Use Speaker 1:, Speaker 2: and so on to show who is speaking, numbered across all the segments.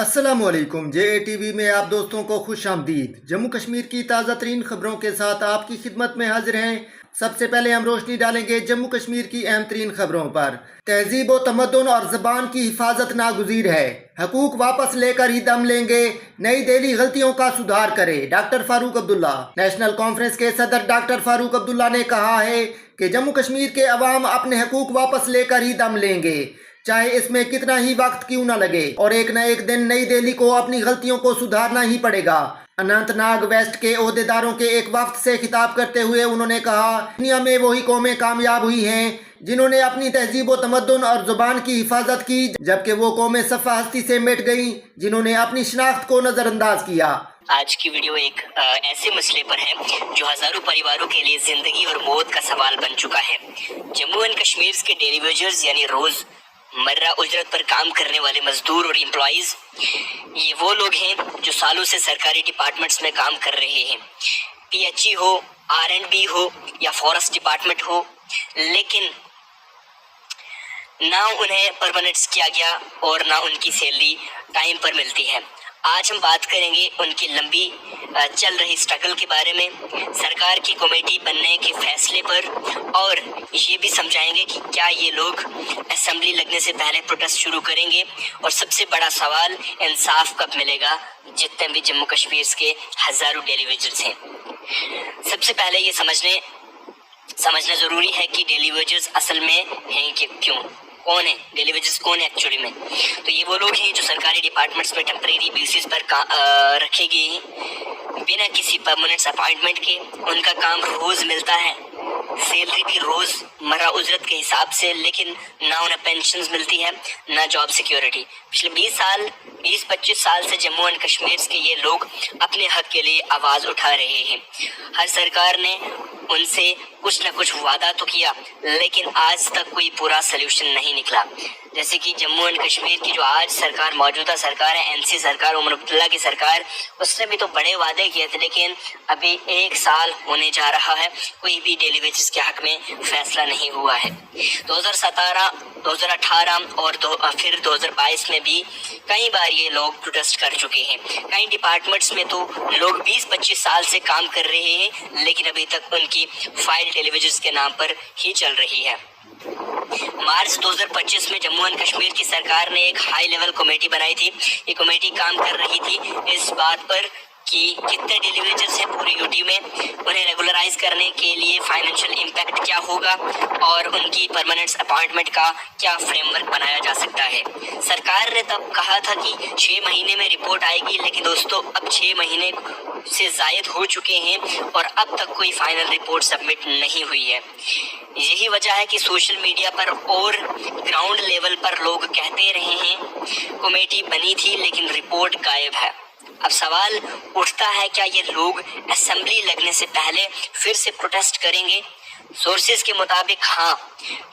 Speaker 1: अस्सलामुअलैकुम। JATV में आप दोस्तों को खुश आमदीद। जम्मू कश्मीर की ताज़ा तरीन खबरों के साथ आपकी खिदमत में हाजिर हैं। सबसे पहले हम रोशनी डालेंगे जम्मू कश्मीर की अहम तरीन खबरों पर। तहजीब व तमद्दुन और ज़बान की हिफाजत नागुज़ीर है, हकूक वापस लेकर ही दम लेंगे, नई दिल्ली गलतियों का सुधार करे। Doctor Farooq Abdullah. National conference के सदर डॉक्टर फारूक अब्दुल्ला ने कहा है कि जम्मू कश्मीर के अवाम अपने हकूक वापस लेकर ही दम लेंगे, चाहे इसमें कितना ही वक्त क्यों न लगे, और एक न एक दिन नई दिल्ली को अपनी गलतियों को सुधारना ही पड़ेगा। अनंतनाग वेस्ट के ओहदेदारों के एक वफ्द से खिताब करते हुए उन्होंने कहा, दुनिया में वही कौमें कामयाब हुई हैं जिन्होंने अपनी तहजीब व तमद्दुन और जुबान की हिफाजत की, जबकि वो कौमें सफ़ा हस्ती से मिट गईं जिन्होंने अपनी शनाख्त को नज़रअंदाज किया।
Speaker 2: आज की वीडियो एक ऐसे मसले पर है जो हजारों परिवारों के लिए जिंदगी और मौत का सवाल बन चुका है। जम्मू एंड कश्मीर के डेली वेजर्स यानी रोज मर्रा उजरत पर काम करने वाले मजदूर और एम्प्लॉइज, ये वो लोग हैं जो सालों से सरकारी डिपार्टमेंट्स में काम कर रहे हैं, PHE हो, R&B हो या फॉरेस्ट डिपार्टमेंट हो, लेकिन ना उन्हें परमानेंट किया गया और ना उनकी सैलरी टाइम पर मिलती है। आज हम बात करेंगे उनकी लंबी चल रही स्ट्रगल के बारे में, सरकार की कमेटी बनने के फैसले पर, और ये भी समझाएंगे कि क्या ये लोग असेंबली लगने से पहले प्रोटेस्ट शुरू करेंगे, और सबसे बड़ा सवाल, इंसाफ कब मिलेगा जितने भी जम्मू कश्मीर के हजारों डेली वेजर्स हैं। सबसे पहले ये समझना जरूरी है कि डेली वेजर्स असल में हैं कि क्यों, कौन है डेली वेजर्स, कौन है एक्चुअली में। तो ये वो लोग हैं जो सरकारी डिपार्टमेंट्स में टेम्परेरी बेसिस पर रखे गए हैं बिना किसी परमानेंट अपॉइंटमेंट के। उनका काम रोज मिलता है, सैलरी भी रोज मर्रा उजरत के हिसाब से, लेकिन ना उन्हें पेंशन मिलती है ना जॉब सिक्योरिटी। पिछले 20-25 साल से जम्मू एंड कश्मीर के ये लोग अपने हक के लिए आवाज उठा रहे हैं। हर सरकार ने उनसे कुछ न कुछ वादा तो किया, लेकिन आज तक कोई पूरा सलूशन नहीं निकला। जैसे कि जम्मू एंड कश्मीर की जो आज सरकार, मौजूदा सरकार है, NC सरकार, उमर अब्दुल्ला की सरकार, उसने भी तो बड़े वादे किए थे, लेकिन अभी 1 साल होने जा रहा है, कोई भी डेली वेजेस के हक में फैसला नहीं हुआ है। 2017, 2018 और फिर 2022 में भी कई बार ये लोग प्रोटेस्ट कर चुके हैं। कई डिपार्टमेंट्स में तो लोग 20-25 साल से काम कर रहे हैं, लेकिन अभी तक उनकी फाइल टेलीविजन के नाम पर ही चल रही है। मार्च 2025 में जम्मू एंड कश्मीर की सरकार ने एक हाई लेवल कमेटी बनाई थी। ये कमेटी काम कर रही थी इस बात पर कि कितने डेली वेजर्स हैं पूरे यूटी में, उन्हें रेगुलराइज करने के लिए फाइनेंशियल इम्पैक्ट क्या होगा, और उनकी परमानेंट अपॉइंटमेंट का क्या फ्रेमवर्क बनाया जा सकता है। सरकार ने तब कहा था कि 6 महीने में रिपोर्ट आएगी, लेकिन दोस्तों अब 6 महीने से जायद हो चुके हैं और अब तक कोई फाइनल रिपोर्ट सबमिट नहीं हुई है। यही वजह है कि सोशल मीडिया पर और ग्राउंड लेवल पर लोग कहते रहे हैं कमेटी बनी थी लेकिन रिपोर्ट गायब है। अब सवाल उठता है, क्या ये लोग असेंबली लगने से पहले फिर से प्रोटेस्ट करेंगे? सोर्सेज के मुताबिक हाँ,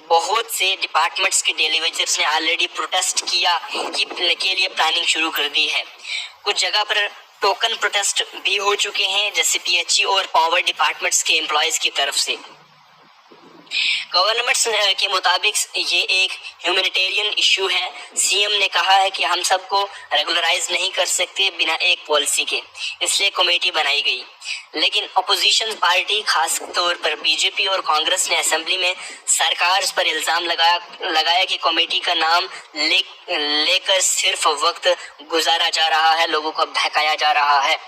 Speaker 2: बहुत से डिपार्टमेंट्स के डेली वेजर्स ने ऑलरेडी प्रोटेस्ट के लिए प्लानिंग शुरू कर दी है। कुछ जगह पर टोकन प्रोटेस्ट भी हो चुके हैं, जैसे PHE और पावर डिपार्टमेंट्स के एम्प्लॉयज की तरफ से। गवर्नमेंट्स के मुताबिक ये एक ह्यूमैनिटेरियन इशू है। CM ने कहा है कि हम सबको रेगुलराइज नहीं कर सकते बिना एक पॉलिसी के, इसलिए कमेटी बनाई गई। लेकिन अपोजिशन पार्टी, खास तौर पर BJP और कांग्रेस ने असेंबली में सरकार पर इल्जाम लगाया कि कमेटी का नाम लेकर सिर्फ वक्त गुजारा जा रहा है, लोगों को बहकाया जा रहा है।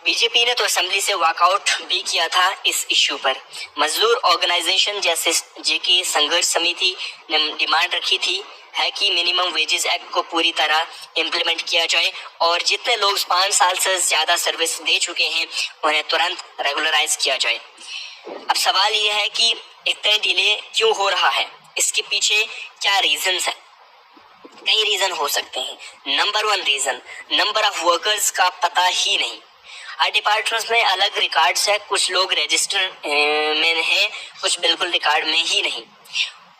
Speaker 2: BJP ने तो असेंबली से वॉकआउट भी किया था इस इशू पर। मजदूर ऑर्गेनाइजेशन जैसे JK संघर्ष समिति ने डिमांड रखी थी है कि मिनिमम वेजेस एक्ट को पूरी तरह इम्प्लीमेंट किया जाए और जितने लोग 5 साल से ज्यादा सर्विस दे चुके हैं उन्हें तुरंत रेगुलराइज किया जाए। अब सवाल यह है कि इतने डिले क्यों हो रहा है, इसके पीछे क्या रीजंस है? कई रीजन हो सकते हैं। Number 1 reason, number of workers का पता ही नहीं। हर डिपार्टमेंट्स में अलग रिकॉर्ड्स है, कुछ लोग रजिस्टर में हैं, कुछ बिल्कुल रिकॉर्ड में ही नहीं।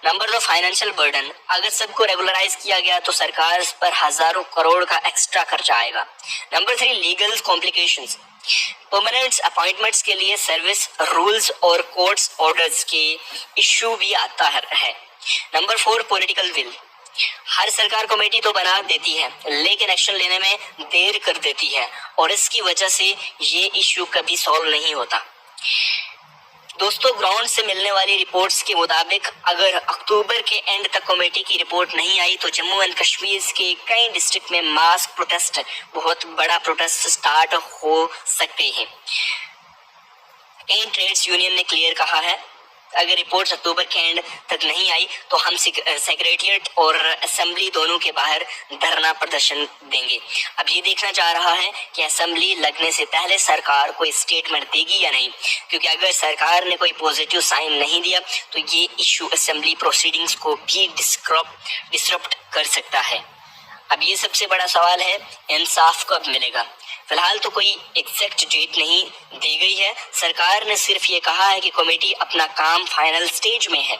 Speaker 2: नंबर 2 फाइनेंशियल बर्डन, अगर सबको रेगुलराइज किया गया तो सरकार पर हजारों करोड़ का एक्स्ट्रा खर्चा आएगा। Number 3 legal complications, permanent appointments के लिए सर्विस रूल्स और कोर्ट्स ऑर्डर्स के इश्यू भी आता है। नंबर 4 पॉलिटिकल विल, हर सरकार कमेटी तो बना देती है लेकिन एक्शन लेने में देर कर देती है और इसकी वजह से ये इश्यू कभी सॉल्व नहीं होता। दोस्तों, ग्राउंड से मिलने वाली रिपोर्ट्स के मुताबिक अगर अक्टूबर के एंड तक कमेटी की रिपोर्ट नहीं आई तो जम्मू एंड कश्मीर के कई डिस्ट्रिक्ट में मास प्रोटेस्ट, बहुत बड़ा प्रोटेस्ट स्टार्ट हो सकते हैं। कई ट्रेड्स यूनियन ने क्लियर कहा है अगर रिपोर्ट्स अक्टूबर के एंड तक नहीं आई तो हम सेक्रेटेरिएट और असेंबली दोनों के बाहर धरना प्रदर्शन देंगे। अब ये देखना चाह रहा है कि असेंबली लगने से पहले सरकार कोई स्टेटमेंट देगी या नहीं, क्योंकि अगर सरकार ने कोई पॉजिटिव साइन नहीं दिया तो ये इशू असेंबली प्रोसीडिंग्स को भी डिसरप्ट कर सकता है। अब ये सबसे बड़ा सवाल है, इंसाफ कब मिलेगा? फिलहाल तो कोई एग्जैक्ट डेट नहीं दी गई है। सरकार ने सिर्फ ये कहा है कि कमेटी अपना काम फाइनल स्टेज में है।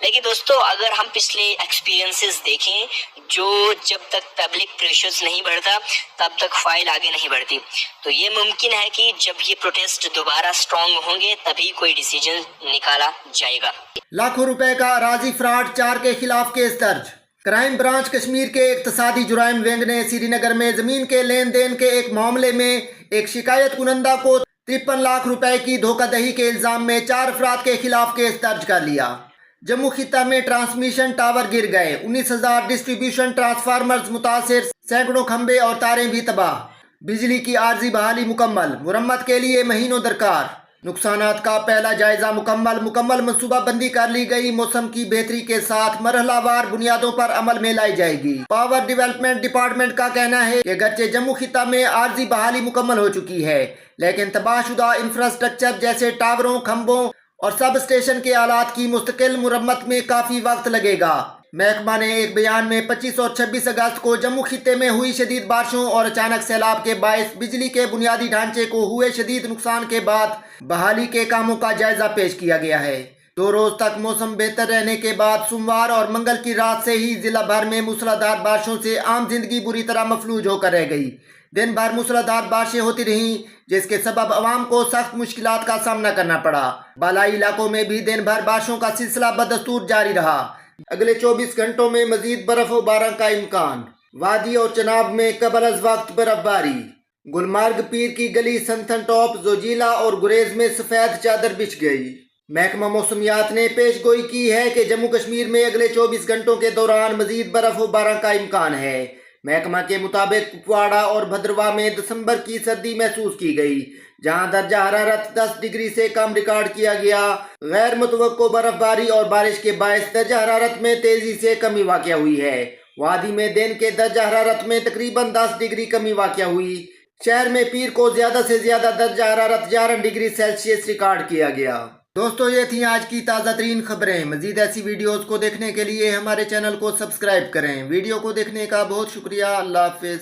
Speaker 2: लेकिन दोस्तों, अगर हम पिछले एक्सपीरियंसेस देखें, जो जब तक पब्लिक प्रेशर्स नहीं बढ़ता तब तक फाइल आगे नहीं बढ़ती, तो ये मुमकिन है कि जब ये प्रोटेस्ट दोबारा स्ट्रांग होंगे तभी कोई डिसीजन निकाला जाएगा।
Speaker 1: लाखों रुपए का अराजी फ्रॉड, 4 के खिलाफ केस दर्ज। क्राइम ब्रांच कश्मीर के इक्तसादी जुराइम विंग ने श्रीनगर में जमीन के लेन देन के एक मामले में एक शिकायत कुनंदा को 53 लाख रुपए की धोखाधड़ी के इल्जाम में 4 अफराद के खिलाफ केस दर्ज कर लिया। जम्मू खित्ता में ट्रांसमिशन टावर गिर गए, 19,000 डिस्ट्रीब्यूशन ट्रांसफार्मर्स मुतासिर, सैकड़ों खंबे और तारें भी तबाह। बिजली की आर्जी बहाली मुकम्मल, मुरम्मत के लिए महीनों दरकार। नुकसानात का पहला जायजा मुकम्मल मनसूबाबंदी कर ली गई। मौसम की बेहतरी के साथ मरहलावार बुनियादों पर अमल में लाई जाएगी। पावर डेवलपमेंट डिपार्टमेंट का कहना है कि अगरचे जम्मू खित्ता में आर्जी बहाली मुकम्मल हो चुकी है, लेकिन तबाहशुदा इंफ्रास्ट्रक्चर जैसे टावरों, खंभों और सब स्टेशन के आलात की मुस्तकिल मुरम्मत में काफी वक्त लगेगा। महकमा ने एक बयान में 25 और 26 अगस्त को जम्मू खित्ते में हुई शदीद बारिशों और अचानक सैलाब के बायस बिजली के बुनियादी ढांचे को हुए शदीद नुकसान के बाद बहाली के कामों का जायजा पेश किया गया है। 2 रोज तक मौसम बेहतर रहने के बाद सोमवार और मंगल की रात से ही जिला भर में मूसलाधार बारिशों से आम जिंदगी बुरी तरह मफलूज होकर रह गई। दिन भर मूसलाधार बारिशें होती रहीं, जिसके सबब अवाम को सख्त मुश्किलात का सामना करना पड़ा। बालाई इलाकों में भी दिन भर बारिशों का सिलसिला बदस्तूर जारी रहा। अगले 24 घंटों में मजीद बर्फबारी का इम्कान। वादी और चनाब में कबल अज वक्त बर्फबारी। गुलमर्ग पीर की गली, संथन टॉप, जोजिला और गुरेज में सफेद चादर बिछ गई। महकमा मौसमियात ने पेश गोई की है कि जम्मू कश्मीर में अगले 24 घंटों के दौरान मजीद बर्फबारी का इम्कान है। महकमा के मुताबिक कुपवाड़ा और भद्रवाह में दिसंबर की सर्दी महसूस की गई, जहां दर्जा हरारत 10 डिग्री से कम रिकॉर्ड किया गया। गैर मुतवक्को बर्फबारी और बारिश के बायस दर्जा हरारत में तेजी से कमी वाक़या हुई है। वादी में दिन के दर्जा हरारत में तकरीबन 10 डिग्री कमी वाक़या हुई। शहर में पीर को ज्यादा से ज्यादा दर्जा हरारत 11 डिग्री सेल्सियस रिकॉर्ड किया गया। दोस्तों, ये थी आज की ताज़ा तरीन खबरें। मजीद ऐसी वीडियोस को देखने के लिए हमारे चैनल को सब्सक्राइब करें। वीडियो को देखने का बहुत शुक्रिया। अल्लाह हाफिज़।